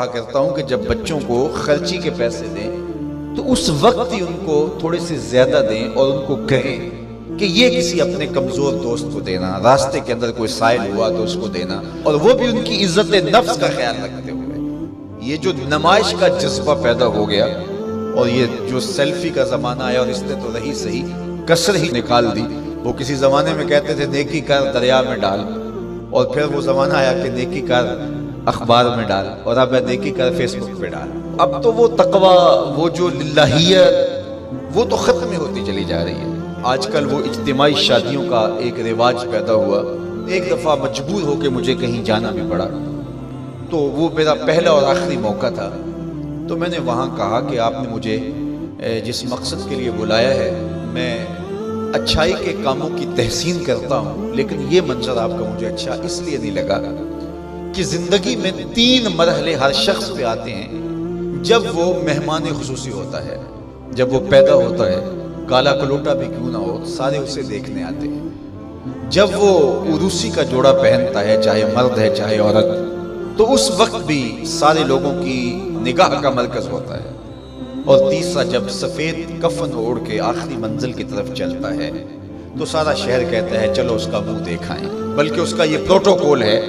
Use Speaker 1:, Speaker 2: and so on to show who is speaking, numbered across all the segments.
Speaker 1: کہا کرتا ہوں کہ جب بچوں کو خرچی کے پیسے دیں تو اس وقت ہی ان کو تھوڑے سے زیادہ دیں اور ان کو کہیں کہ یہ کسی اپنے کمزور دوست کو دینا، راستے کے اندر کوئی سائل ہوا تو اس کو دینا، اور وہ بھی ان کی عزت نفس کا خیال رکھتے ہوئے۔ یہ جو نمائش کا جذبہ پیدا ہو گیا اور یہ جو سیلفی کا زمانہ آیا، اور اس نے تو رہی صحیح کسر ہی نکال دی۔ وہ کسی زمانے میں کہتے تھے نیکی کر دریا میں ڈال، اور پھر وہ زمانہ آیا کہ نیکی کر اخبار میں ڈال، اور اب ہے نیکی کر فیس بک پہ ڈال۔ اب تو وہ تقوی، وہ جو للہیت، وہ تو ختم ہی ہوتی چلی جا رہی ہے۔ آج کل وہ اجتماعی شادیوں کا ایک رواج پیدا ہوا۔ ایک دفعہ مجبور ہو کے مجھے کہیں جانا بھی پڑا، تو وہ میرا پہلا اور آخری موقع تھا۔ تو میں نے وہاں کہا کہ آپ نے مجھے جس مقصد کے لیے بلایا ہے، میں اچھائی کے کاموں کی تحسین کرتا ہوں، لیکن یہ منظر آپ کا مجھے اچھا اس لیے نہیں لگا کہ زندگی میں 3 مرحلے ہر شخص پہ آتے ہیں۔ جب وہ مہمان خصوصی ہوتا ہے، جب وہ پیدا ہوتا ہے، کالا کلوٹا بھی کیوں نہ ہو، سارے اسے دیکھنے آتے ہیں۔ جب وہ عروسی کا جوڑا پہنتا ہے، چاہے مرد ہے چاہے عورت، تو اس وقت بھی سارے لوگوں کی نگاہ کا مرکز ہوتا ہے۔ اور تیسرا، جب سفید کفن اوڑھ کے آخری منزل کی طرف چلتا ہے تو سارا شہر کہتا ہے چلو اس کا منہ دیکھائیں۔ بلکہ اس کا یہ پروٹوکول ہے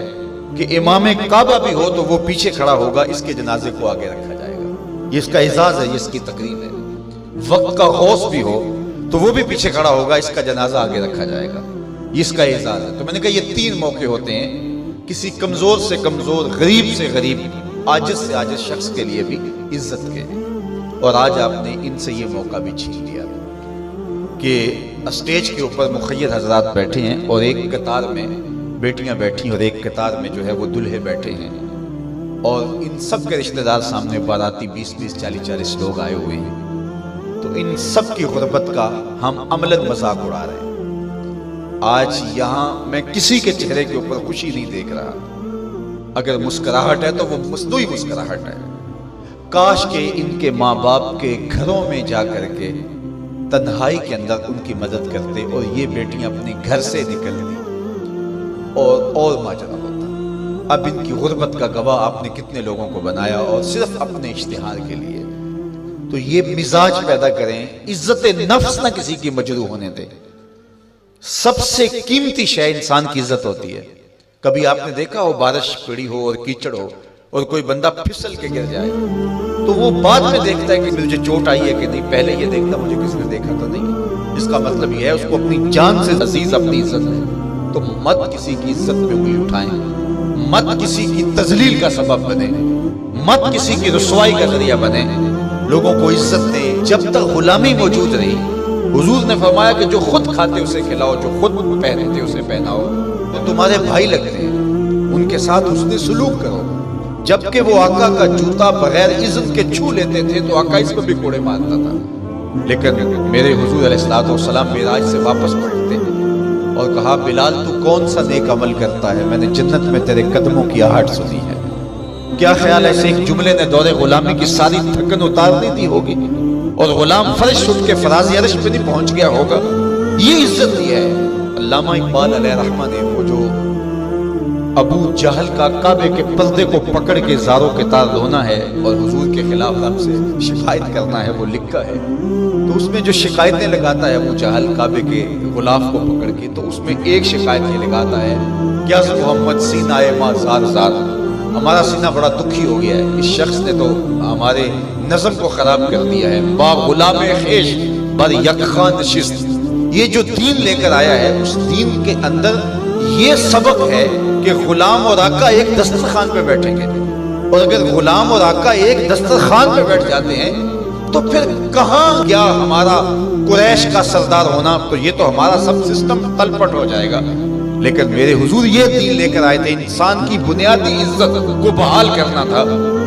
Speaker 1: کہ امام کعبہ بھی ہو تو وہ پیچھے کھڑا ہوگا، اس کے جنازے کو آگے رکھا جائے گا۔ یہ اس کا اعزاز ہے، یہ اس کی تقریب ہے۔ وقت کا غوث بھی ہو تو وہ بھی پیچھے کھڑا ہوگا، اس کا جنازہ آگے رکھا جائے گا، یہ اس کا اعزاز ہے۔ تو میں نے کہا یہ 3 موقع ہوتے ہیں، کسی کمزور سے کمزور، غریب سے غریب، عاجز سے عاجز شخص کے لیے بھی عزت کے۔ اور آج آپ نے ان سے یہ موقع بھی چھین لیا کہ اسٹیج کے اوپر مخیر حضرات بیٹھے ہیں، اور ایک قطار میں بیٹیاں بیٹھی، اور ایک قطار میں جو ہے وہ دلہے بیٹھے ہیں، اور ان سب کے رشتہ دار سامنے، باراتی 20-20 40-40 لوگ آئے ہوئے ہیں۔ تو ان سب کی غربت کا ہم عملاً مذاق اڑا رہے ہیں۔ آج یہاں میں کسی کے چہرے کے اوپر خوشی نہیں دیکھ رہا۔ اگر مسکراہٹ ہے تو وہ مصنوعی مسکراہٹ ہے۔ کاش کہ ان کے ماں باپ کے گھروں میں جا کر کے تنہائی کے اندر ان کی مدد کرتے، اور یہ بیٹیاں اپنے گھر سے نکلتی اور ماجرا ہوتا۔ اب ان کی غربت کا گواہ آپ نے کتنے لوگوں کو بنایا، اور صرف اپنے اشتہار کے لیے۔ تو یہ مزاج پیدا کریں، عزت نفس نہ کسی کی مجروح ہونے دے۔ سب سے قیمتی شے انسان کی عزت ہوتی ہے۔ کبھی آپ نے دیکھا ہو بارش پڑی ہو اور کیچڑ ہو اور کوئی بندہ پھسل کے گر جائے تو وہ بعد میں دیکھتا ہے کہ مجھے چوٹ آئی ہے کہ نہیں، پہلے یہ دیکھتا مجھے کس نے دیکھا تو نہیں۔ اس کا مطلب یہ ہے اس کو اپنی جان سے عزیز اپنی عزت ہے۔ تو مت کسی کی عزت پہ انگلی اٹھائیں، مت کسی کی تذلیل کا سبب بنے، مت کسی کی رسوائی کا ذریعہ بنے۔ لوگوں کو عزت دیں۔ جب تک غلامی موجود رہی، حضور نے فرمایا کہ جو خود کھاتے اسے کھلاؤ، جو خود پہنتے اسے پہناؤ۔ تو تمہارے بھائی لگتے ہیں، ان کے ساتھ حسن سلوک کرو۔ جبکہ وہ آقا کا جوتا بغیر اذن کے چھو لیتے تھے تو آقا اس پہ بھی کوڑے مارتا تھا۔ لیکن میرے حضور علیہ السلام معراج سے واپس پلٹتے اور کہا بلال تو کون سا نیک عمل کرتا ہے، میں نے جنت میں تیرے قدموں کی آہٹ سنی ہے۔ کیا خیال ہے ایسے ایک جملے نے دور غلامی کی ساری تھکن اتار دی تھی ہوگی، اور غلام فرش اٹھ کے فراز عرش پہ نہیں پہنچ گیا ہوگا؟ یہ عزت دی ہے۔ علامہ اقبال علیہ رحمہ نے وہ جو ابو جہل کا کعبے کے پردے کو پکڑ کے زاروں کے تار رونا ہے اور حضور کے خلاف رب سے شکایت کرنا ہے، وہ لکھا ہے۔ تو اس میں جو شکایتیں لگاتا ہے ابو جہل کعبے کے غلاف کو پکڑ کے، تو اس میں ایک شکایت یہ لگاتا ہے کہ از محمد سینہ ما زار زار، ہمارا سینہ بڑا دکھی ہو گیا ہے، اس شخص نے تو ہمارے نظم کو خراب کر دیا ہے۔ با غلام خیش بر یک خان نشست، یہ جو دین لے کر آیا ہے اس دین کے اندر یہ سبق ہے کہ غلام اور آقا ایک دسترخوان پہ بیٹھیں گے، اور اگر غلام اور آقا ایک دسترخوان پہ بیٹھ جاتے ہیں تو پھر کہاں گیا ہمارا قریش کا سردار ہونا؟ تو یہ تو ہمارا سب سسٹم تلپٹ ہو جائے گا۔ لیکن میرے حضور یہ دین لے کر آئے تھے، انسان کی بنیادی عزت کو بحال کرنا تھا۔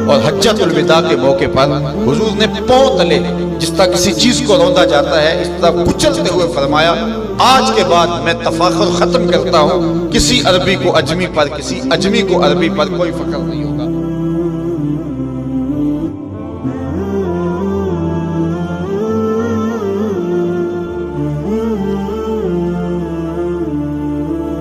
Speaker 1: اور حجۃ الوداع کے موقع پر حضور نے پاؤں تلے جس طرح کسی چیز کو روندا جاتا ہے اس طرح کچلتے ہوئے فرمایا آج کے بعد میں تفاخر ختم کرتا ہوں، کسی عربی کو اجمی پر، کسی اجمی کو عربی پر کوئی فخر نہیں ہوگا۔